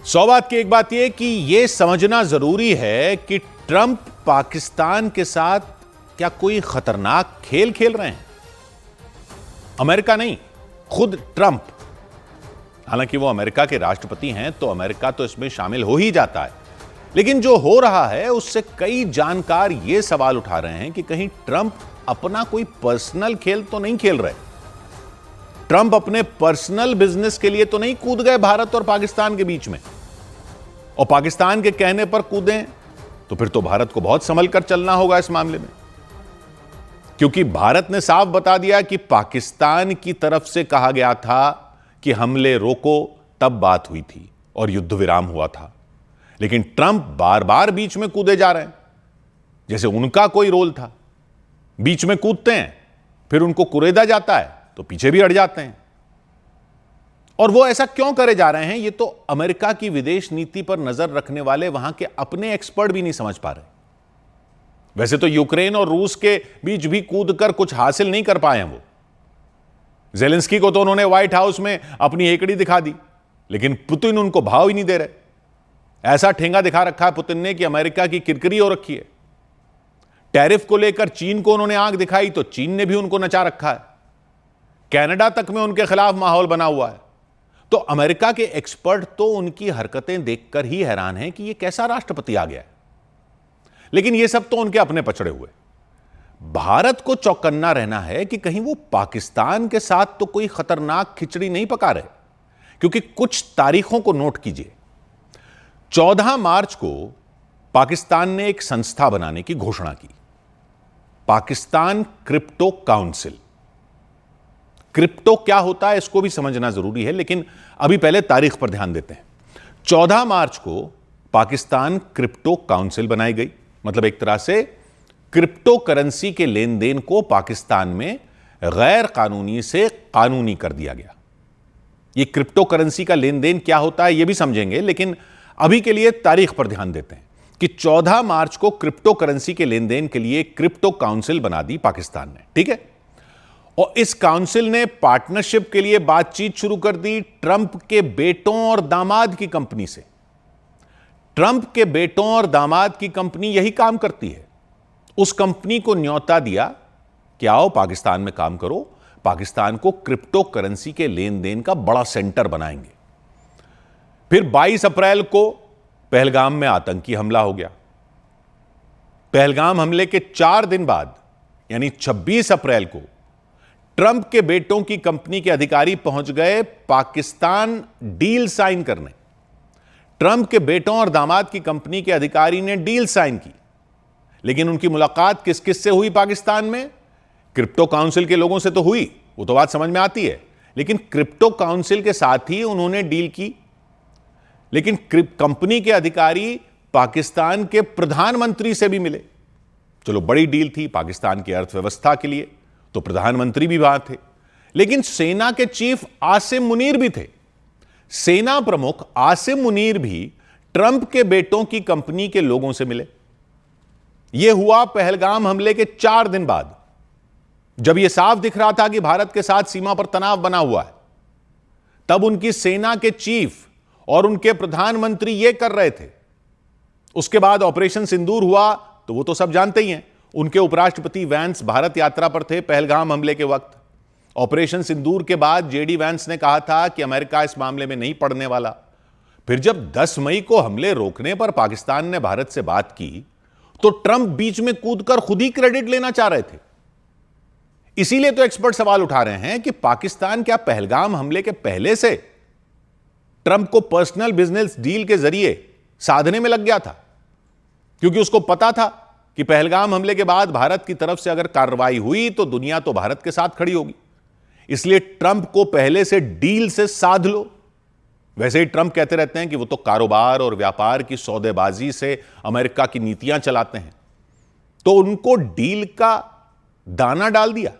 सौ बात की एक बात यह कि यह समझना जरूरी है कि ट्रंप पाकिस्तान के साथ क्या कोई खतरनाक खेल खेल रहे हैं। अमेरिका नहीं, खुद ट्रंप। हालांकि वो अमेरिका के राष्ट्रपति हैं तो अमेरिका तो इसमें शामिल हो ही जाता है, लेकिन जो हो रहा है उससे कई जानकार यह सवाल उठा रहे हैं कि कहीं ट्रंप अपना कोई पर्सनल खेल तो नहीं खेल रहे। ट्रंप अपने पर्सनल बिजनेस के लिए तो नहीं कूद गए भारत और पाकिस्तान के बीच में, और पाकिस्तान के कहने पर कूदें तो फिर तो भारत को बहुत संभल कर चलना होगा इस मामले में, क्योंकि भारत ने साफ बता दिया कि पाकिस्तान की तरफ से कहा गया था कि हमले रोको, तब बात हुई थी और युद्ध विराम हुआ था। लेकिन ट्रंप बार बार बीच में कूदे जा रहे हैं, जैसे उनका कोई रोल था। बीच में कूदते हैं, फिर उनको कुरेदा जाता है तो पीछे भी हट जाते हैं। और वो ऐसा क्यों करे जा रहे हैं, ये तो अमेरिका की विदेश नीति पर नजर रखने वाले वहां के अपने एक्सपर्ट भी नहीं समझ पा रहे। वैसे तो यूक्रेन और रूस के बीच भी कूद कर कुछ हासिल नहीं कर पाए हैं वो। जेलेंस्की को तो उन्होंने व्हाइट हाउस में अपनी एकड़ी दिखा दी, लेकिन पुतिन उनको भाव ही नहीं दे रहे। ऐसा ठेंगा दिखा रखा है पुतिन ने कि अमेरिका की किरकिरी हो रखी है। टैरिफ को लेकर चीन को उन्होंने आंख दिखाई तो चीन ने भी उनको नचा रखा है। कनाडा तक में उनके खिलाफ माहौल बना हुआ है। तो अमेरिका के एक्सपर्ट तो उनकी हरकतें देखकर ही हैरान हैं कि यह कैसा राष्ट्रपति आ गया है। लेकिन यह सब तो उनके अपने पचड़े हुए। भारत को चौकन्ना रहना है कि कहीं वो पाकिस्तान के साथ तो कोई खतरनाक खिचड़ी नहीं पका रहे, क्योंकि कुछ तारीखों को नोट कीजिए। 14 मार्च को पाकिस्तान ने एक संस्था बनाने की घोषणा की, पाकिस्तान क्रिप्टो काउंसिल। क्रिप्टो क्या होता है इसको भी समझना जरूरी है, लेकिन अभी पहले तारीख पर ध्यान देते हैं। 14 मार्च को पाकिस्तान क्रिप्टो काउंसिल बनाई गई। मतलब एक तरह से क्रिप्टो करेंसी के लेन देन को पाकिस्तान में गैर कानूनी से कानूनी कर दिया गया। यह क्रिप्टो करेंसी का लेन देन क्या होता है यह भी समझेंगे, लेकिन अभी के लिए तारीख पर ध्यान देते हैं कि 14 मार्च को क्रिप्टो करेंसी के लेन देन के लिए क्रिप्टो काउंसिल बना दी पाकिस्तान ने। ठीक है, और इस काउंसिल ने पार्टनरशिप के लिए बातचीत शुरू कर दी ट्रंप के बेटों और दामाद की कंपनी से। ट्रंप के बेटों और दामाद की कंपनी यही काम करती है। उस कंपनी को न्योता दिया कि आओ पाकिस्तान में काम करो, पाकिस्तान को क्रिप्टो करेंसी के लेन देन का बड़ा सेंटर बनाएंगे। फिर 22 अप्रैल को पहलगाम में आतंकी हमला हो गया। पहलगाम हमले के 4 दिन बाद यानी 26 अप्रैल को ट्रंप के बेटों की कंपनी के अधिकारी पहुंच गए पाकिस्तान डील साइन करने। ट्रंप के बेटों और दामाद की कंपनी के अधिकारी ने डील साइन की, लेकिन उनकी मुलाकात किस किस से हुई पाकिस्तान में? क्रिप्टो काउंसिल के लोगों से तो हुई, वो तो बात समझ में आती है, लेकिन क्रिप्टो काउंसिल के साथ ही उन्होंने डील की। लेकिन कंपनी के अधिकारी पाकिस्तान के प्रधानमंत्री से भी मिले। चलो, बड़ी डील थी पाकिस्तान की अर्थव्यवस्था के लिए, तो प्रधानमंत्री भी वहां थे। लेकिन सेना के चीफ आसिम मुनीर भी थे। सेना प्रमुख आसिम मुनीर भी ट्रंप के बेटों की कंपनी के लोगों से मिले। यह हुआ पहलगाम हमले के 4 दिन बाद, जब यह साफ दिख रहा था कि भारत के साथ सीमा पर तनाव बना हुआ है। तब उनकी सेना के चीफ और उनके प्रधानमंत्री यह कर रहे थे। उसके बाद ऑपरेशन सिंदूर हुआ तो वो तो सब जानते ही हैं। उनके उपराष्ट्रपति वैंस भारत यात्रा पर थे पहलगाम हमले के वक्त। ऑपरेशन सिंदूर के बाद जेडी वैंस ने कहा था कि अमेरिका इस मामले में नहीं पड़ने वाला। फिर जब 10 मई को हमले रोकने पर पाकिस्तान ने भारत से बात की तो ट्रंप बीच में कूदकर खुद ही क्रेडिट लेना चाह रहे थे। इसीलिए तो एक्सपर्ट सवाल उठा रहे हैं कि पाकिस्तान क्या पहलगाम हमले के पहले से ट्रंप को पर्सनल बिजनेस डील के जरिए साधने में लग गया था, क्योंकि उसको पता था कि पहलगाम हमले के बाद भारत की तरफ से अगर कार्रवाई हुई तो दुनिया तो भारत के साथ खड़ी होगी। इसलिए ट्रंप को पहले से डील से साध लो। वैसे ही ट्रंप कहते रहते हैं कि वो तो कारोबार और व्यापार की सौदेबाजी से अमेरिका की नीतियां चलाते हैं, तो उनको डील का दाना डाल दिया,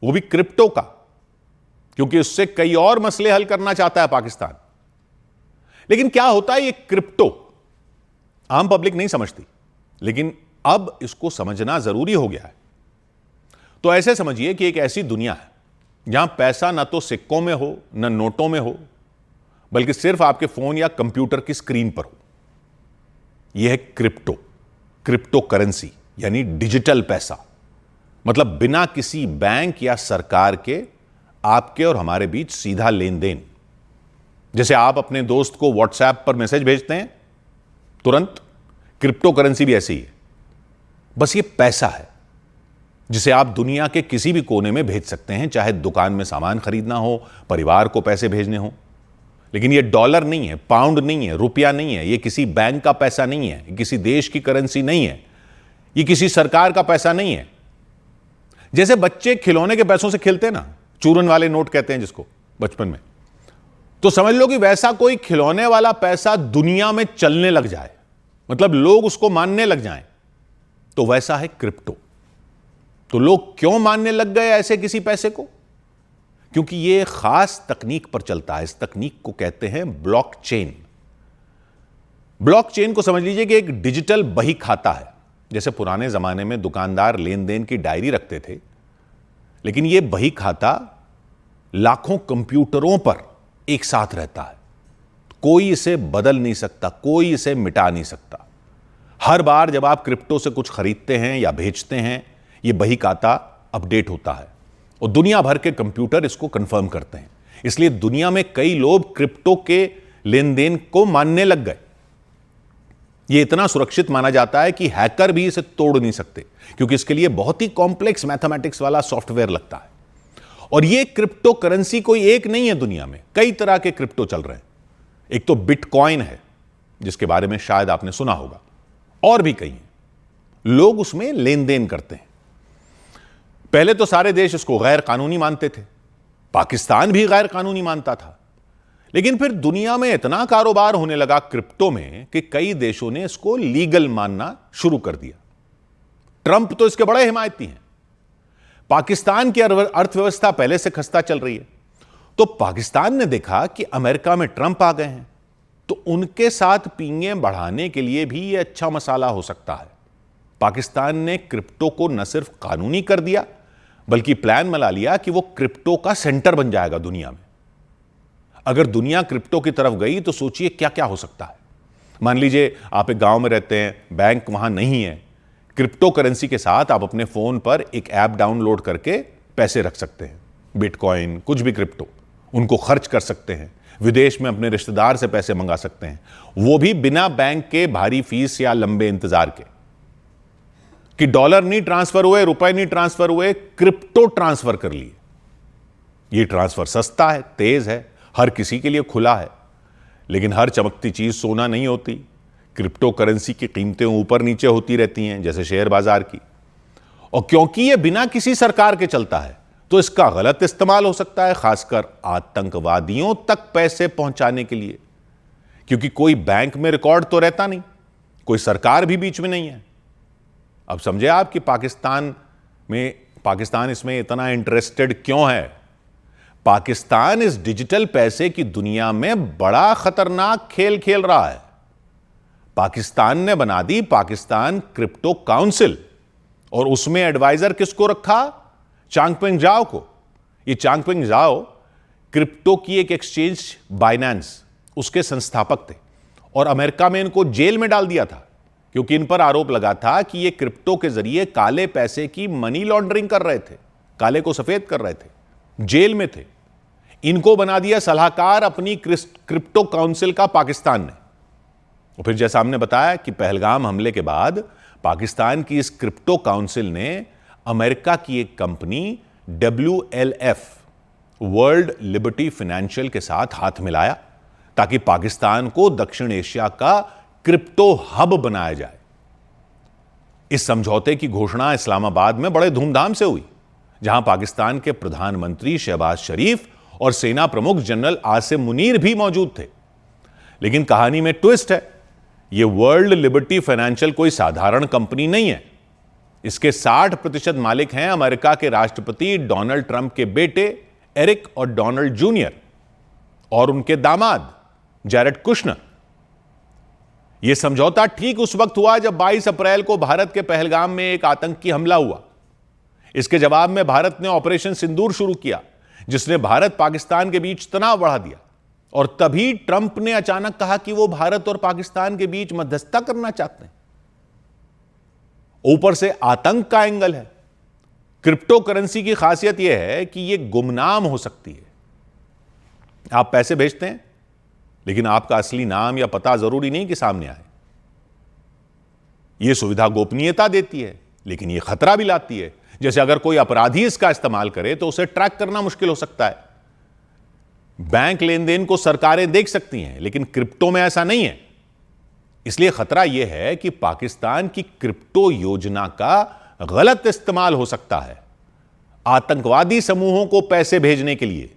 वो भी क्रिप्टो का, क्योंकि उससे कई और मसले हल करना चाहता है पाकिस्तान। लेकिन क्या होता है, ये क्रिप्टो आम पब्लिक नहीं समझती, लेकिन अब इसको समझना जरूरी हो गया है। तो ऐसे समझिए कि एक ऐसी दुनिया है जहां पैसा ना तो सिक्कों में हो, ना नोटों में हो, बल्कि सिर्फ आपके फोन या कंप्यूटर की स्क्रीन पर हो। यह है क्रिप्टो करेंसी, यानी डिजिटल पैसा। मतलब बिना किसी बैंक या सरकार के आपके और हमारे बीच सीधा लेन देन। जैसे आप अपने दोस्त को व्हाट्सएप पर मैसेज भेजते हैं तुरंत, क्रिप्टो करेंसी भी ऐसी ही है। बस ये पैसा है जिसे आप दुनिया के किसी भी कोने में भेज सकते हैं, चाहे दुकान में सामान खरीदना हो, परिवार को पैसे भेजने हो। लेकिन ये डॉलर नहीं है, पाउंड नहीं है, रुपया नहीं है, ये किसी बैंक का पैसा नहीं है, किसी देश की करेंसी नहीं है, ये किसी सरकार का पैसा नहीं है। जैसे बच्चे खिलौने के पैसों से खेलते हैं ना, चूरन वाले नोट कहते हैं जिसको बचपन में, तो समझ लो कि वैसा कोई खिलौने वाला पैसा दुनिया में चलने लग जाए, मतलब लोग उसको मानने लग जाएं, तो वैसा है क्रिप्टो। तो लोग क्यों मानने लग गए ऐसे किसी पैसे को? क्योंकि यह खास तकनीक पर चलता है। इस तकनीक को कहते हैं ब्लॉकचेन। ब्लॉकचेन को समझ लीजिए कि एक डिजिटल बही खाता है। जैसे पुराने जमाने में दुकानदार लेन देन की डायरी रखते थे, लेकिन यह बही खाता लाखों कंप्यूटरों पर एक साथ रहता है। कोई इसे बदल नहीं सकता, कोई इसे मिटा नहीं सकता। हर बार जब आप क्रिप्टो से कुछ खरीदते हैं या भेजते हैं, यह बही खाता अपडेट होता है और दुनिया भर के कंप्यूटर इसको कंफर्म करते हैं। इसलिए दुनिया में कई लोग क्रिप्टो के लेन देन को मानने लग गए। यह इतना सुरक्षित माना जाता है कि हैकर भी इसे तोड़ नहीं सकते, क्योंकि इसके लिए बहुत ही कॉम्प्लेक्स मैथमेटिक्स वाला सॉफ्टवेयर लगता है। और यह क्रिप्टो करेंसी कोई एक नहीं है, दुनिया में कई तरह के क्रिप्टो चल रहे हैं। एक तो बिटकॉइन है, जिसके बारे में शायद आपने सुना होगा, और भी कई हैं। लोग उसमें लेन देन करते हैं। पहले तो सारे देश इसको गैर कानूनी मानते थे, पाकिस्तान भी गैर कानूनी मानता था। लेकिन फिर दुनिया में इतना कारोबार होने लगा क्रिप्टो में कि कई देशों ने इसको लीगल मानना शुरू कर दिया। ट्रंप तो इसके बड़े हिमायती हैं। पाकिस्तान की अर्थव्यवस्था पहले से खस्ता चल रही है, तो पाकिस्तान ने देखा कि अमेरिका में ट्रंप आ गए हैं, तो उनके साथ पींगें बढ़ाने के लिए भी यह अच्छा मसाला हो सकता है। पाकिस्तान ने क्रिप्टो को न सिर्फ कानूनी कर दिया, बल्कि प्लान बना लिया कि वो क्रिप्टो का सेंटर बन जाएगा दुनिया में। अगर दुनिया क्रिप्टो की तरफ गई तो सोचिए क्या क्या हो सकता है। मान लीजिए आप एक गांव में रहते हैं, बैंक वहां नहीं है। क्रिप्टो करेंसी के साथ आप अपने फोन पर एक ऐप डाउनलोड करके पैसे रख सकते हैं, बिटकॉइन, कुछ भी क्रिप्टो, उनको खर्च कर सकते हैं। विदेश में अपने रिश्तेदार से पैसे मंगा सकते हैं, वो भी बिना बैंक के भारी फीस या लंबे इंतजार के। कि डॉलर नहीं ट्रांसफर हुए, रुपए नहीं ट्रांसफर हुए, क्रिप्टो ट्रांसफर कर लिए। यह ट्रांसफर सस्ता है, तेज है, हर किसी के लिए खुला है। लेकिन हर चमकती चीज सोना नहीं होती। क्रिप्टो करेंसी की कीमतें ऊपर नीचे होती रहती हैं, जैसे शेयर बाजार की। और क्योंकि यह बिना किसी सरकार के चलता है, तो इसका गलत इस्तेमाल हो सकता है, खासकर आतंकवादियों तक पैसे पहुंचाने के लिए। क्योंकि कोई बैंक में रिकॉर्ड तो रहता नहीं, कोई सरकार भी बीच में नहीं है। अब समझे आप कि पाकिस्तान इसमें इतना इंटरेस्टेड क्यों है। पाकिस्तान इस डिजिटल पैसे की दुनिया में बड़ा खतरनाक खेल खेल रहा है। पाकिस्तान ने बना दी पाकिस्तान क्रिप्टो काउंसिल, और उसमें एडवाइजर किसको रखा? चांगपेंग जाओ को। ये चांगपेंग जाओ क्रिप्टो की एक एक्सचेंज बाइनेंस, उसके संस्थापक थे, और अमेरिका में इनको जेल में डाल दिया था, क्योंकि इन पर आरोप लगा था कि ये क्रिप्टो के जरिए काले पैसे की मनी लॉन्ड्रिंग कर रहे थे, काले को सफेद कर रहे थे। जेल में थे। इनको बना दिया सलाहकार अपनी क्रिप्टो काउंसिल का पाकिस्तान ने। और फिर जैसा हमने बताया कि पहलगाम हमले के बाद पाकिस्तान की इस क्रिप्टो काउंसिल ने अमेरिका की एक company WLF, world liberty financial के साथ हाथ मिलाया, ताकि पाकिस्तान को दक्षिण एशिया का क्रिप्टो हब बनाया जाए। इस समझौते की घोषणा इस्लामाबाद में बड़े धूमधाम से हुई, जहां पाकिस्तान के प्रधानमंत्री शहबाज शरीफ और सेना प्रमुख जनरल आसिम मुनीर भी मौजूद थे। लेकिन कहानी में ट्विस्ट है। यह वर्ल्ड लिबर्टी फाइनेंशियल कोई साधारण कंपनी नहीं है। इसके 60% मालिक हैं अमेरिका के राष्ट्रपति डोनाल्ड ट्रंप के बेटे एरिक और डोनाल्ड जूनियर, और उनके दामाद जैरेड कुशनर। यह समझौता ठीक उस वक्त हुआ जब 22 अप्रैल को भारत के पहलगाम में एक आतंकी हमला हुआ। इसके जवाब में भारत ने ऑपरेशन सिंदूर शुरू किया, जिसने भारत पाकिस्तान के बीच तनाव बढ़ा दिया। और तभी ट्रंप ने अचानक कहा कि वो भारत और पाकिस्तान के बीच मध्यस्थता करना चाहते हैं। ऊपर से आतंक का एंगल है। क्रिप्टो करेंसी की खासियत यह है कि यह गुमनाम हो सकती है। आप पैसे भेजते हैं, लेकिन आपका असली नाम या पता जरूरी नहीं कि सामने आए। यह सुविधा गोपनीयता देती है, लेकिन यह खतरा भी लाती है। जैसे अगर कोई अपराधी इसका इस्तेमाल करे तो उसे ट्रैक करना मुश्किल हो सकता है। बैंक लेन देन को सरकारें देख सकती हैं, लेकिन क्रिप्टो में ऐसा नहीं है। इसलिए खतरा यह है कि पाकिस्तान की क्रिप्टो योजना का गलत इस्तेमाल हो सकता है आतंकवादी समूहों को पैसे भेजने के लिए।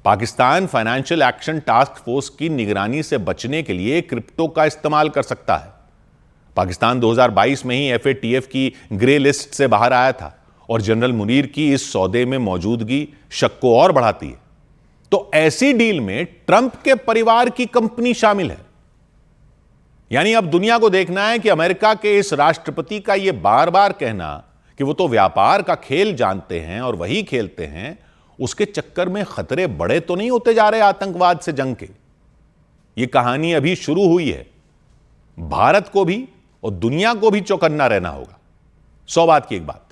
Pakistan financial action task force की निगरानी से बचने के लिए क्रिप्टो का इस्तेमाल कर सकता है। पाकिस्तान 2022 में ही एफएटीएफ की ग्रे लिस्ट से बाहर आया था और जनरल मुनीर की इस सौदे में मौजूदगी शक को और बढ़ाती है। तो ऐसी डील में ट्रंप के परिवार की कंपनी शामिल है। यानी अब दुनिया को देखना है कि अमेरिका के इस राष्ट्रपति का यह बार बार कहना कि वो तो व्यापार का खेल जानते हैं और वही खेलते हैं, उसके चक्कर में खतरे बड़े तो नहीं होते जा रहे आतंकवाद से जंग के। यह कहानी अभी शुरू हुई है। भारत को भी और दुनिया को भी चौकन्ना रहना होगा। 100 बात की एक बात।